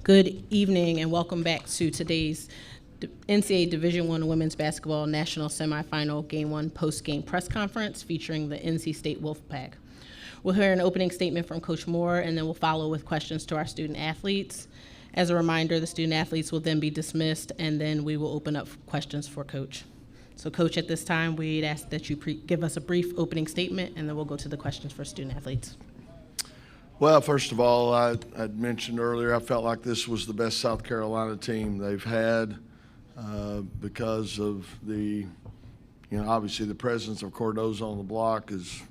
Good evening and welcome back to today's NCAA Division I Women's Basketball National Semifinal Game 1 post-game press conference featuring the NC State Wolfpack. We'll hear an opening statement from Coach Moore and then we'll follow with questions to our student athletes. As a reminder, the student athletes will then be dismissed and then we will open up questions for Coach. So Coach, at this time, we'd ask that you give us a brief opening statement and then we'll go to the questions for student athletes. Well, first of all, I'd mentioned earlier I felt like this was the best South Carolina team they've had because of the, obviously the presence of Cardozo on the block is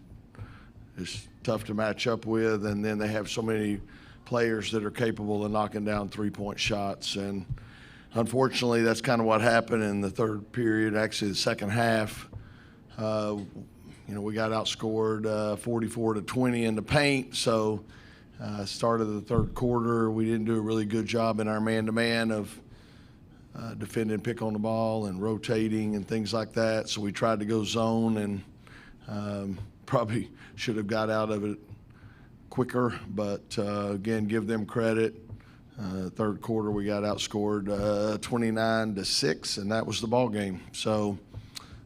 tough to match up with, and then they have so many players that are capable of knocking down three-point shots. And unfortunately, that's kind of what happened in the third period, actually the second half. We got outscored 44-20 in the paint, so start of the third quarter, we didn't do a really good job in our man-to-man of defending pick on the ball and rotating and things like that. So we tried to go zone and probably should have got out of it quicker. But again, give them credit. Third quarter, we got outscored 29-6, and that was the ball game. So,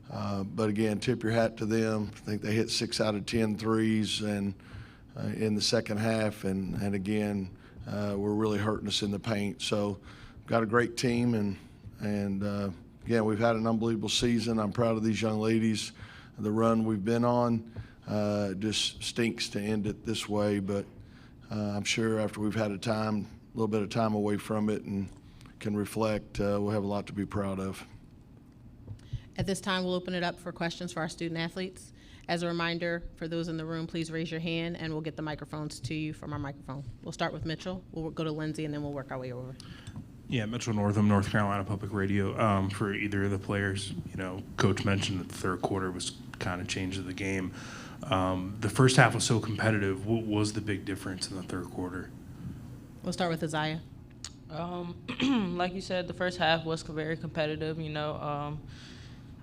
but again, tip your hat to them. I think they hit 6 out of 10 threes and in the second half, and again, were really hurting us in the paint. So, got a great team, and again, we've had an unbelievable season. I'm proud of these young ladies, the run we've been on. It just stinks to end it this way, but I'm sure after we've had a little bit of time away from it and can reflect, we'll have a lot to be proud of. At this time, we'll open it up for questions for our student athletes. As a reminder, for those in the room, please raise your hand and we'll get the microphones to you from our microphone. We'll start with Mitchell, we'll go to Lindsay, and then we'll work our way over. Yeah, Mitchell Northam, North Carolina Public Radio. For either of the players, Coach mentioned that the third quarter was kind of changed the game. The first half was so competitive. What was the big difference in the third quarter? We'll start with Aziaha. Like you said, the first half was very competitive.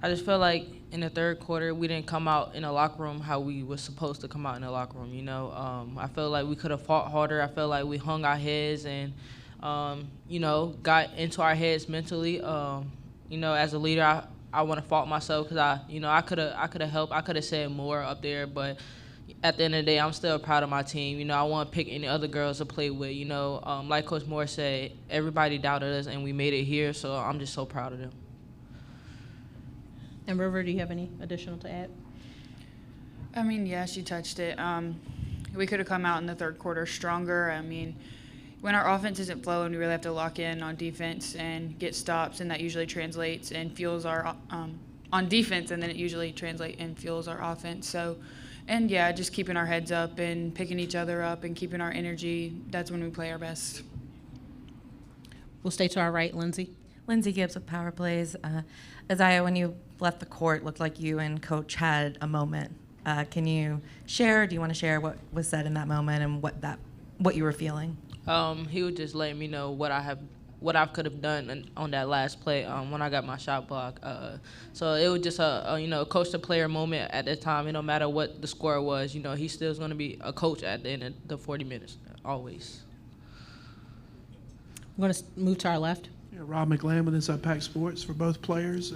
I just felt like in the third quarter we didn't come out in the locker room how we were supposed to come out in the locker room. I felt like we could have fought harder. I felt like we hung our heads and got into our heads mentally. As a leader, I want to fault myself because I could have helped. I could have said more up there, but at the end of the day, I'm still proud of my team. I want to pick any other girls to play with. Like Coach Moore said, everybody doubted us and we made it here, so I'm just so proud of them. And River, do you have any additional to add? Yeah, she touched it. We could have come out in the third quarter stronger. When our offense isn't flowing, we really have to lock in on defense and get stops, and that usually translates and fuels our on defense, and then it usually translates and fuels our offense. So, and yeah, just keeping our heads up and picking each other up and keeping our energy, that's when we play our best. We'll stay to our right, Lindsay. Lindsay Gibbs with Power Plays. Aziaha, when you left the court, looked like you and Coach had a moment. Can you share? Do you want to share what was said in that moment and what you were feeling? He was just letting me know what I could have done on that last play when I got my shot block. So it was just a coach to player moment at that time. No matter what the score was, he still is going to be a coach at the end of the 40 minutes always. We're going to move to our left. Rob McLean with Inside Pack Sports for both players.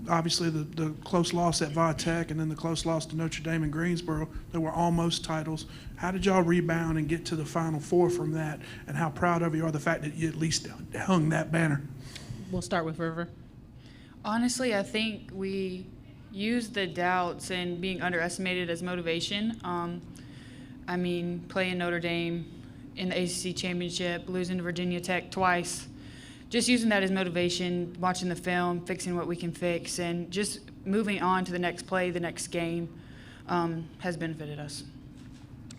Obviously, the close loss at Va Tech and then the close loss to Notre Dame and Greensboro, they were almost titles. How did y'all rebound and get to the Final Four from that, and how proud of you are the fact that you at least hung that banner? We'll start with River. Honestly, I think we used the doubts and being underestimated as motivation. Playing Notre Dame in the ACC Championship, losing to Virginia Tech twice, just using that as motivation, watching the film, fixing what we can fix, and just moving on to the next play, the next game, has benefited us.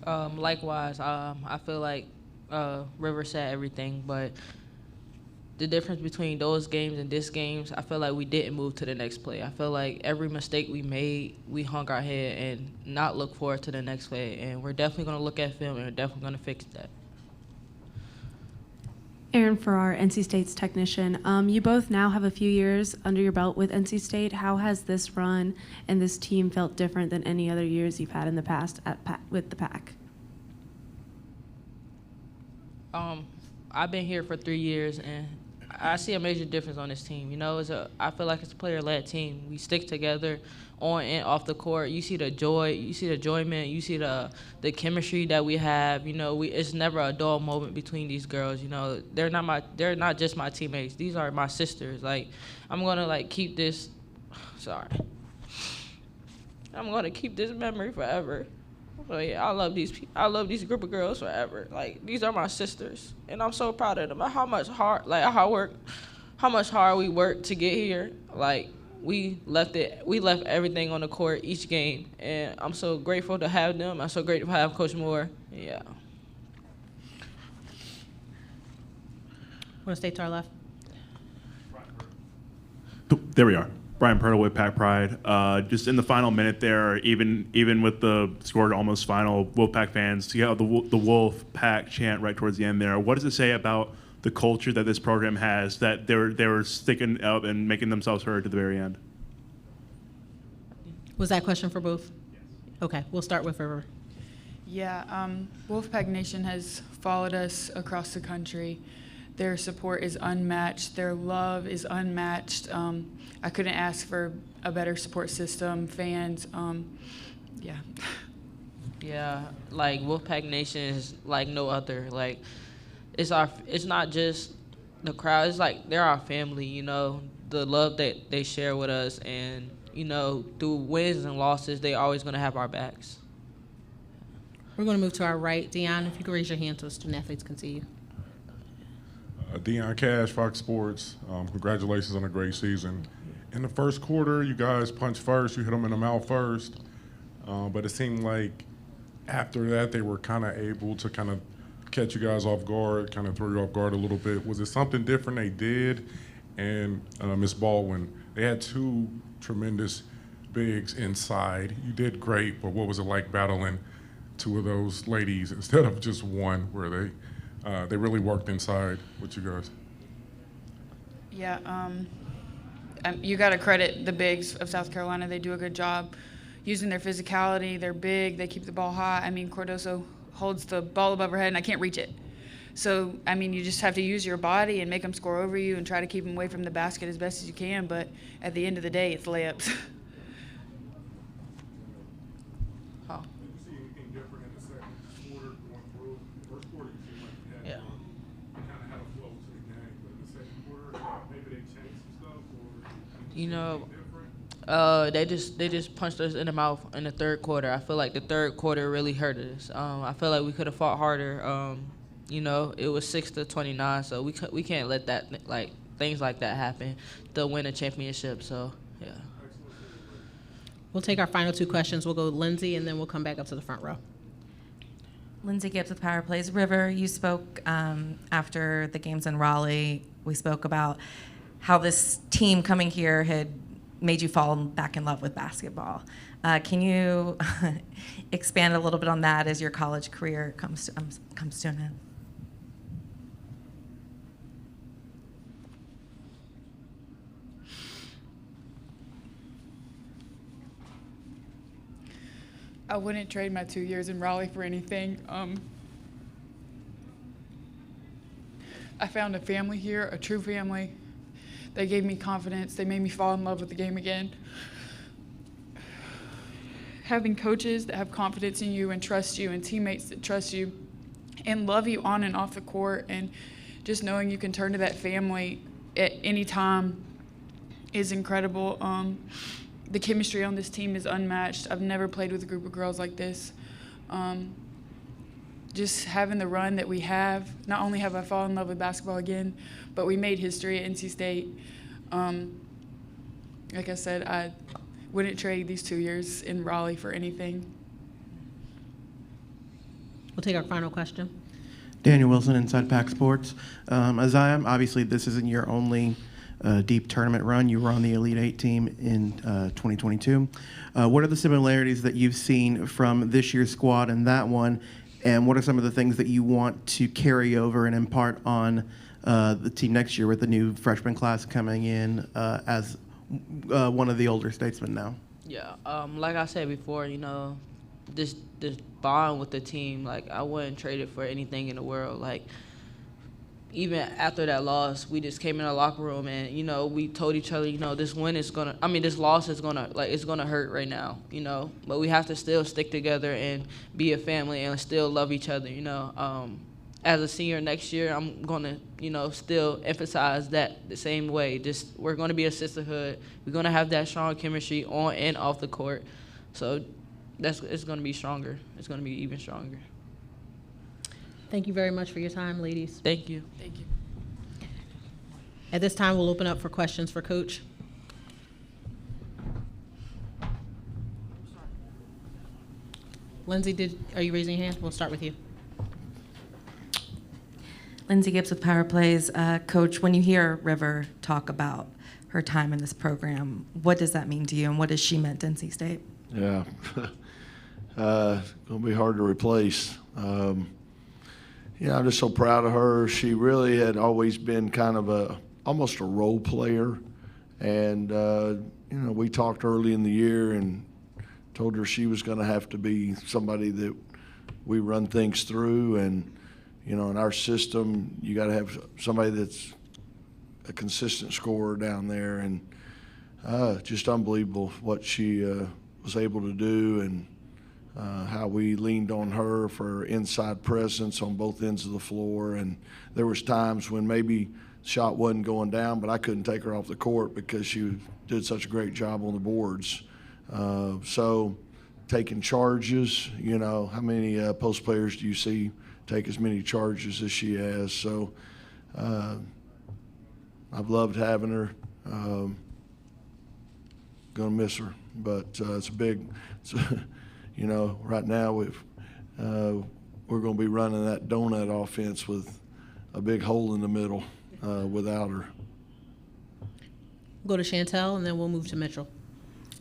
Likewise, I feel like River said everything, but the difference between those games and this games, I feel like we didn't move to the next play. I feel like every mistake we made, we hung our head and not look forward to the next play, and we're definitely going to look at film and we're definitely going to fix that. Aaron Farrar, NC State's technician. You both now have a few years under your belt with NC State. How has this run and this team felt different than any other years you've had in the past with the Pack? I've been here for 3 years, and I see a major difference on this team. You know, I feel like it's a player-led team. We stick together on and off the court. You see the joy, you see the enjoyment, you see the chemistry that we have. You know, it's never a dull moment between these girls. You know, they're not just my teammates. These are my sisters. Like, I'm gonna like keep this. Sorry. I'm gonna keep this memory forever. So yeah, I love these group of girls forever. Like, these are my sisters, and I'm so proud of them. How much hard we worked to get here. Like, we left everything on the court each game, and I'm so grateful to have them. I'm so grateful to have Coach Moore. Yeah. Want to stay to our left? There we are. Brian Purtle with Pack Pride. Just in the final minute there, even with the score almost final, Wolfpack fans, you have the Wolf Pack chant right towards the end there. What does it say about the culture that this program has, that they were sticking up and making themselves heard to the very end? Was that question for both? Yes. Okay, we'll start with River. Yeah, Wolfpack Nation has followed us across the country. Their support is unmatched. Their love is unmatched. I couldn't ask for a better support system, fans. Yeah. Yeah, like Wolfpack Nation is like no other. Like, it's not just the crowd. It's like they're our family. You know, the love that they share with us, and you know, through wins and losses, they always gonna have our backs. We're going to move to our right. Dion, if you could raise your hand so student athletes can see you. Dion Cash, Fox Sports. Congratulations on a great season. In the first quarter, you guys punched first. You hit them in the mouth first. But it seemed like after that, they were kind of able to kind of catch you guys off guard, kind of throw you off guard a little bit. Was it something different they did? And Ms. Baldwin, they had two tremendous bigs inside. You did great, but what was it like battling two of those ladies instead of just one, where they really worked inside with you guys? Yeah, you got to credit the bigs of South Carolina. They do a good job using their physicality. They're big. They keep the ball high. I mean, Cordoso holds the ball above her head, and I can't reach it. So, I mean, you just have to use your body and make them score over you and try to keep them away from the basket as best as you can. But at the end of the day, it's layups. Oh. Did you see anything different in the second quarter going through? First quarter, you seemed like you Yeah. kind of had a flow to the game, but in the second quarter, maybe they changed some stuff, or You know, different? they just punched us in the mouth in the third quarter. I feel like the third quarter really hurt us. I feel like we could have fought harder. You know, it was 6-29, so we can't let that things like that happen to win a championship. So yeah. We'll take our final two questions. We'll go Lindsay, and then we'll come back up to the front row. Lindsay Gibbs with Power Plays. River, you spoke after the games in Raleigh. We spoke about how this team coming here had made you fall back in love with basketball. Can you expand a little bit on that as your college career comes to an end? I wouldn't trade my 2 years in Raleigh for anything. I found a family here, a true family. They gave me confidence. They made me fall in love with the game again. Having coaches that have confidence in you and trust you, and teammates that trust you and love you on and off the court, and just knowing you can turn to that family at any time is incredible. The chemistry on this team is unmatched. I've never played with a group of girls like this. Just having the run that we have, not only have I fallen in love with basketball again, but we made history at NC State. Like I said, I wouldn't trade these 2 years in Raleigh for anything. We'll take our final question. Daniel Wilson, Inside Pack Sports. Aziaha, obviously this isn't your only deep tournament run. You were on the Elite Eight team in 2022. What are the similarities that you've seen from this year's squad and that one, and what are some of the things that you want to carry over and impart on the team next year with the new freshman class coming in as one of the older statesmen now? Yeah, like I said before, you know, this bond with the team, like, I wouldn't trade it for anything in the world. Like, even after that loss, we just came in the locker room and, you know, we told each other, you know, this loss is gonna, like, it's gonna hurt right now, you know, but we have to still stick together and be a family and still love each other, you know. As a senior next year, I'm gonna, you know, still emphasize that the same way. Just, we're gonna be a sisterhood. We're gonna have that strong chemistry on and off the court. So it's gonna be stronger. It's gonna be even stronger. Thank you very much for your time, ladies. Thank you. Thank you. At this time, we'll open up for questions for Coach. Lindsay, are you raising your hand? We'll start with you. Lindsay Gibbs with Power Plays. Coach, when you hear River talk about her time in this program, what does that mean to you, and what has she meant to NC State? Yeah, gonna be hard to replace. Yeah, I'm just so proud of her. She really had always been kind of almost a role player, and you know, we talked early in the year and told her she was going to have to be somebody that we run things through, and you know, in our system, you got to have somebody that's a consistent scorer down there, and just unbelievable what she was able to do, and how we leaned on her for inside presence on both ends of the floor. And there was times when maybe shot wasn't going down, but I couldn't take her off the court because she did such a great job on the boards. So taking charges, you know, how many post players do you see take as many charges as she has? So I've loved having her. Gonna miss her, but it's a big, you know, right now we're going to be running that donut offense with a big hole in the middle without her. We'll go to Chantel, and then we'll move to Mitchell.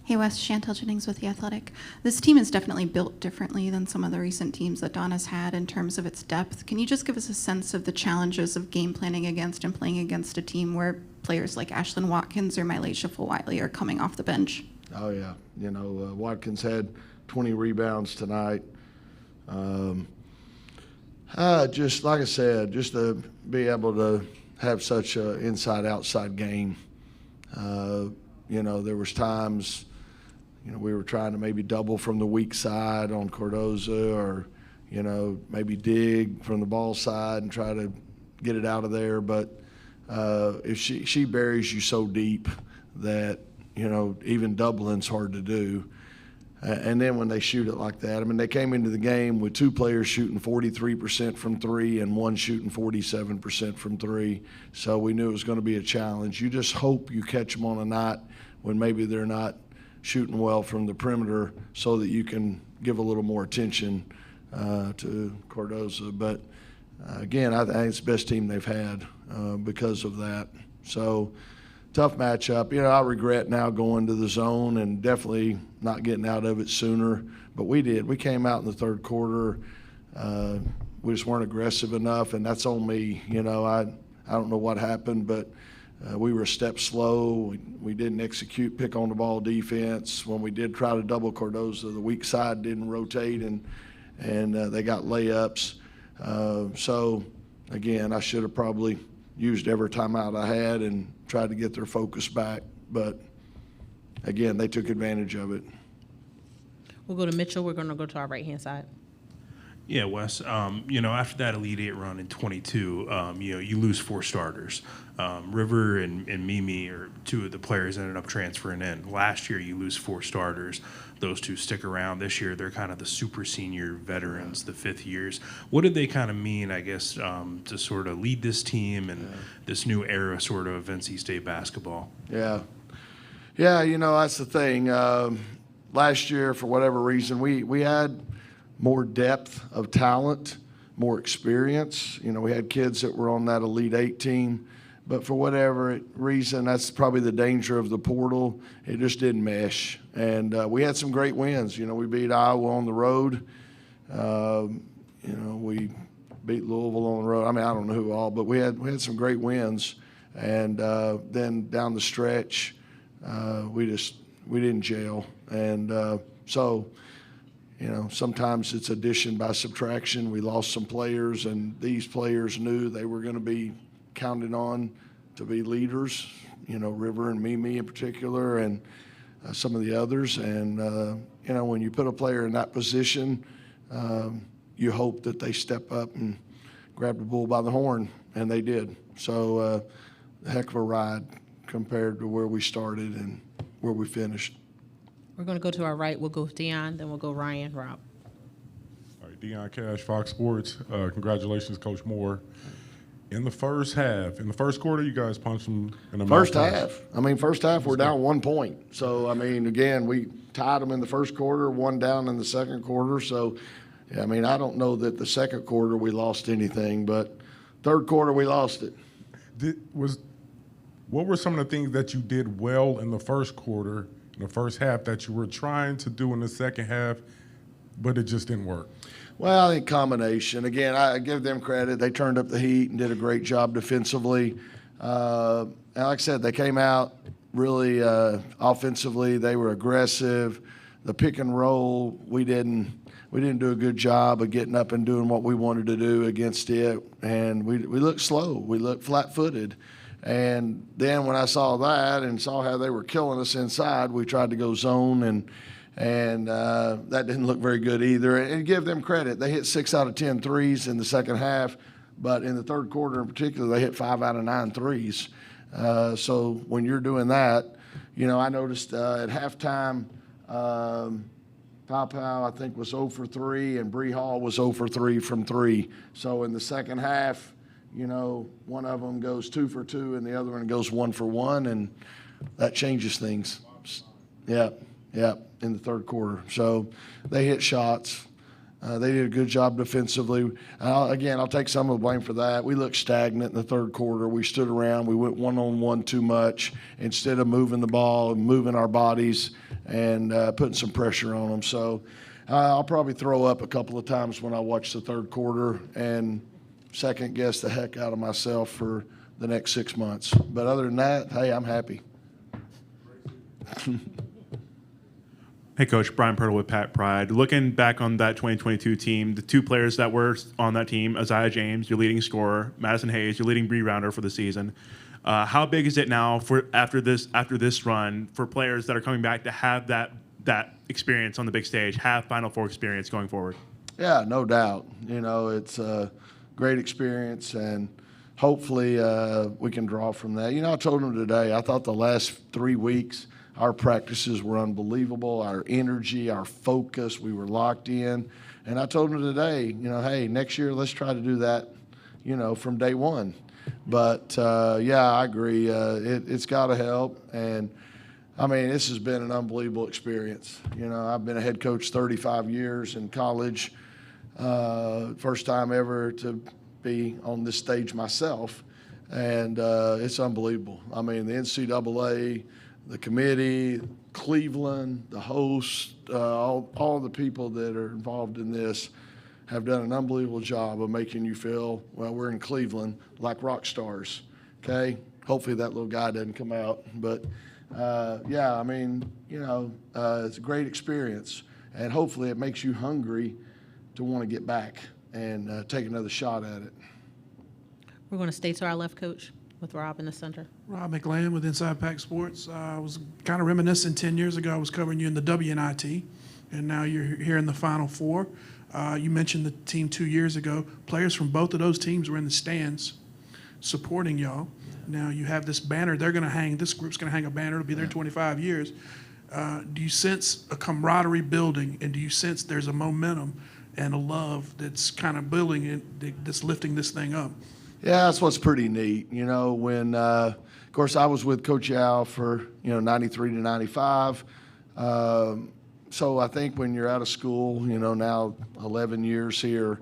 Hey Wes, Chantel Jennings with The Athletic. This team is definitely built differently than some of the recent teams that Donna's had in terms of its depth. Can you just give us a sense of the challenges of game planning against and playing against a team where players like Ashlyn Watkins or Mylacia Fulwiley are coming off the bench? Oh, yeah. You know, Watkins had 20 rebounds tonight. Just like I said, just to be able to have such an inside-outside game. You know, there was times, you know, we were trying to maybe double from the weak side on Cardoza, or, you know, maybe dig from the ball side and try to get it out of there. But if she buries you so deep that, you know, even doubling's hard to do. And then when they shoot it like that, I mean, they came into the game with two players shooting 43% from three and one shooting 47% from three. So we knew it was going to be a challenge. You just hope you catch them on a night when maybe they're not shooting well from the perimeter, so that you can give a little more attention to Cardoza. But again, I think it's the best team they've had because of that. So tough matchup. You know, I regret now going to the zone and definitely not getting out of it sooner. But we did. We came out in the third quarter. We just weren't aggressive enough, and that's on me. You know, I don't know what happened, but we were a step slow. We didn't execute pick on the ball defense. When we did try to double Cardoza, the weak side didn't rotate, and they got layups. So again, I should have probably used every timeout I had and tried to get their focus back. But again, they took advantage of it. We'll go to Mitchell. We're going to go to our right-hand side. Yeah, Wes. You know, after that Elite Eight run in 22, you know, you lose four starters. River and Mimi are two of the players ended up transferring in. Last year, you lose four starters. Those two stick around. This year, they're kind of the super senior veterans, the fifth years. What did they kind of mean, I guess, to sort of lead this team and this new era sort of NC State basketball? Yeah. Yeah, you know, that's the thing. Last year, for whatever reason, we had more depth of talent, more experience. You know, we had kids that were on that Elite Eight team, but for whatever reason, that's probably the danger of the portal. It just didn't mesh. And we had some great wins. You know, we beat Iowa on the road. You know, we beat Louisville on the road. I mean, I don't know who all, but we had some great wins. And then down the stretch, we didn't gel. And so, sometimes it's addition by subtraction. We lost some players, and these players knew they were going to be counted on to be leaders, River and Mimi in particular, and some of the others. And, when you put a player in that position, you hope that they step up and grab the bull by the horn, and they did. So a heck of a ride compared to where we started and where we finished. We're going to go to our right. We'll go with Dion, then we'll go Ryan, Rob. All right, Dion Cash, Fox Sports. Congratulations, Coach Moore. In the first quarter, you guys punched them in the mouth. First half, we're down 1 point. So, again, we tied them in the first quarter, one down in the second quarter. So, I don't know that the second quarter we lost anything, but third quarter we lost it. What were some of the things that you did well in the first quarter, in the first half, that you were trying to do in the second half, but it just didn't work? Well, I think combination. Again, I give them credit. They turned up the heat and did a great job defensively. And like I said, they came out really offensively. They were aggressive. The pick and roll, we didn't do a good job of getting up and doing what we wanted to do against it. And we looked slow. We looked flat-footed. And then when I saw that and saw how they were killing us inside, we tried to go zone, and that didn't look very good either. And give them credit. They hit 6 out of 10 threes in the second half, but in the third quarter in particular, they hit 5 out of 9 threes. So when you're doing that, I noticed at halftime, Pow, I think, was 0 for 3, and Bree Hall was 0 for 3 from 3. So in the second half, one of them goes 2 for 2, and the other one goes 1 for 1, and that changes things. Yeah, in the third quarter. So they hit shots. They did a good job defensively. I'll take some of the blame for that. We looked stagnant in the third quarter. We stood around. We went one-on-one too much instead of moving the ball and moving our bodies and putting some pressure on them. So I'll probably throw up a couple of times when I watch the third quarter and second-guess the heck out of myself for the next 6 months. But other than that, hey, I'm happy. Hey, Coach. Brian Purtle with Pack Pride. Looking back on that 2022 team, the two players that were on that team, Aziaha James, your leading scorer, Madison Hayes, your leading rebounder for the season. How big is it now after this run for players that are coming back to have that experience on the big stage, have Final Four experience going forward? Yeah, no doubt. It's a great experience, and hopefully we can draw from that. I told them today, I thought the last 3 weeks our practices were unbelievable, our energy, our focus, we were locked in. And I told them today, hey, next year let's try to do that, from day one. But, I agree. It's got to help. And, this has been an unbelievable experience. I've been a head coach 35 years in college, first time ever to be on this stage myself. And it's unbelievable. The NCAA, the committee, Cleveland, the host, all the people that are involved in this have done an unbelievable job of making you feel, well, we're in Cleveland, like rock stars, okay? Hopefully that little guy doesn't come out. But, it's a great experience. And hopefully it makes you hungry to want to get back and take another shot at it. We're going to stay to our left, Coach, with Rob in the center. Rob McLean with Inside Pack Sports. I was kind of reminiscing 10 years ago. I was covering you in the WNIT, and now you're here in the Final Four. You mentioned the team 2 years ago. Players from both of those teams were in the stands supporting y'all. Now you have this banner they're going to hang. This group's going to hang a banner. It'll be there 25 years. Do you sense a camaraderie building, and do you sense there's a momentum and a love that's kind of building it, that's lifting this thing up? Yeah, that's what's pretty neat. When, of course, I was with Coach Yao for, 93 to 95. So I think when you're out of school, now 11 years here,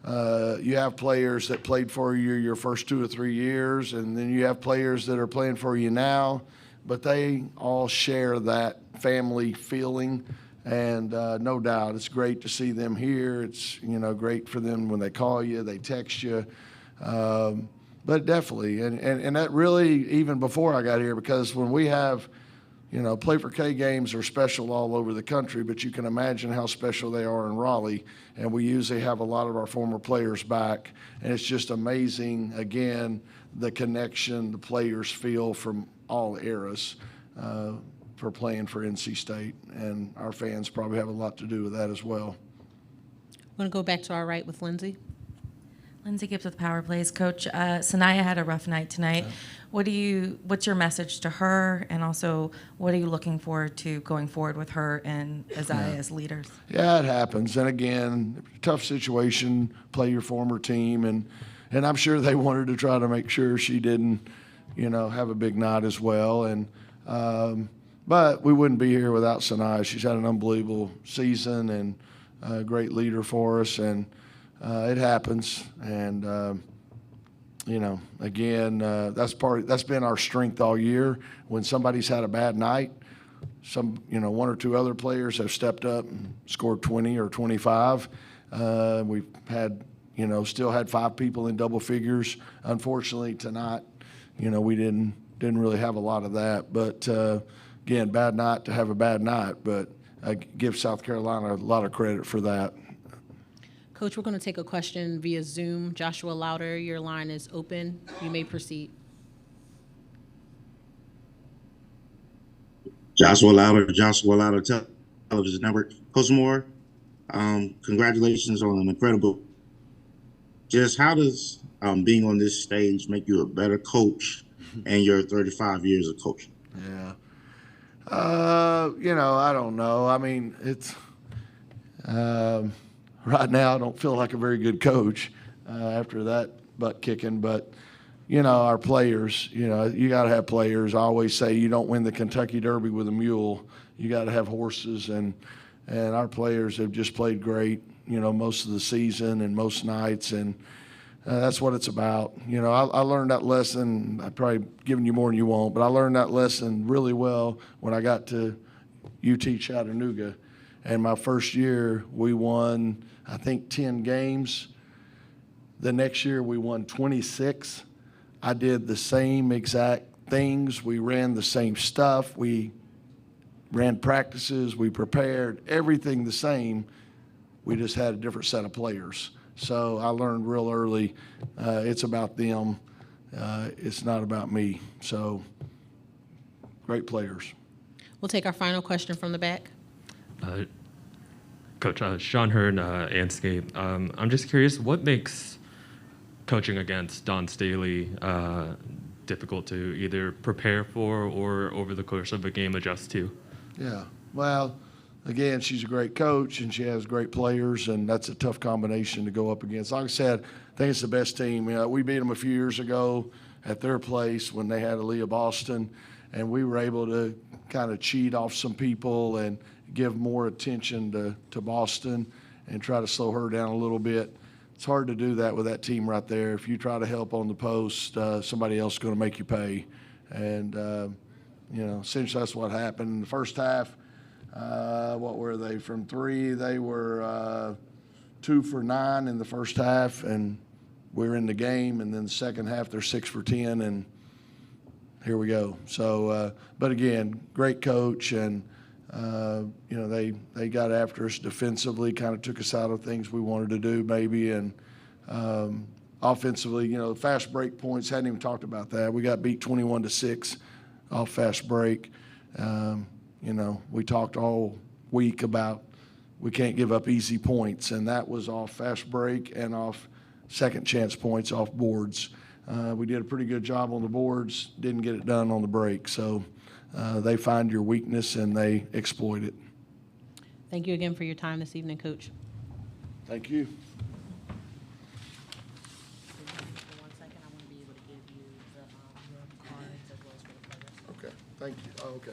you have players that played for you your first 2 or 3 years, and then you have players that are playing for you now, but they all share that family feeling. And no doubt, it's great to see them here. It's, great for them when they call you, they text you. But definitely, and that really, even before I got here, because when we have Play for K games are special all over the country, but you can imagine how special they are in Raleigh. And we usually have a lot of our former players back. And it's just amazing, again, the connection the players feel from all eras for playing for NC State. And our fans probably have a lot to do with that as well. I'm going to go back to our right with Lindsay. Lindsay Gibbs with Power Plays. Coach, Sanaya had a rough night tonight. What's your message to her, and also what are you looking forward to going forward with her and Aziaha as leaders? Yeah, it happens. And again, tough situation, play your former team, and I'm sure they wanted to try to make sure she didn't, have a big night as well. And but we wouldn't be here without Sanaya. She's had an unbelievable season and a great leader for us, and it happens. And again, that's been our strength all year. When somebody's had a bad night, one or two other players have stepped up and scored 20 or 25. We've had, still had 5 people in double figures. Unfortunately, tonight, we didn't really have a lot of that. But again, bad night to have a bad night. But I give South Carolina a lot of credit for that. Coach, we're going to take a question via Zoom. Joshua Louder, your line is open. You may proceed. Joshua Louder, Television Network. Coach Moore, congratulations on an incredible. Just how does being on this stage make you a better coach and your 35 years of coaching? Yeah. I don't know. I mean, it's right now I don't feel like a very good coach after that butt kicking, but our players, you got to have players. I always say you don't win the Kentucky Derby with a mule. You got to have horses, and our players have just played great, most of the season and most nights, and that's what it's about. I learned that lesson. I've probably given you more than you want, but I learned that lesson really well when I got to UT Chattanooga. And my first year, we won, I think, 10 games. The next year, we won 26. I did the same exact things. We ran the same stuff. We ran practices. We prepared everything the same. We just had a different set of players. So I learned real early, it's about them. It's not about me. So great players. We'll take our final question from the back. Coach, Sean Hearn, Anscape. I'm just curious, what makes coaching against Dawn Staley difficult to either prepare for or over the course of a game adjust to? Yeah, well, again, she's a great coach and she has great players, and that's a tough combination to go up against. Like I said, I think it's the best team. We beat them a few years ago at their place when they had Aaliyah Boston, and we were able to kind of cheat off some people and give more attention to Boston and try to slow her down a little bit. It's hard to do that with that team right there. If you try to help on the post, somebody else is going to make you pay. And, essentially that's what happened. In the first half, what were they? From 3, they were 2 for 9 in the first half, and we're in the game. And then the second half, they're 6 for 10, and here we go. So, but again, great coach, and they got after us defensively, kind of took us out of things we wanted to do maybe, and offensively, fast break points, hadn't even talked about that. We got beat 21-6 off fast break. We talked all week about we can't give up easy points, and that was off fast break and off second chance points off boards. We did a pretty good job on the boards, didn't get it done on the break. So they find your weakness and they exploit it. Thank you again for your time this evening, Coach. Thank you. Okay, thank you. Oh, okay.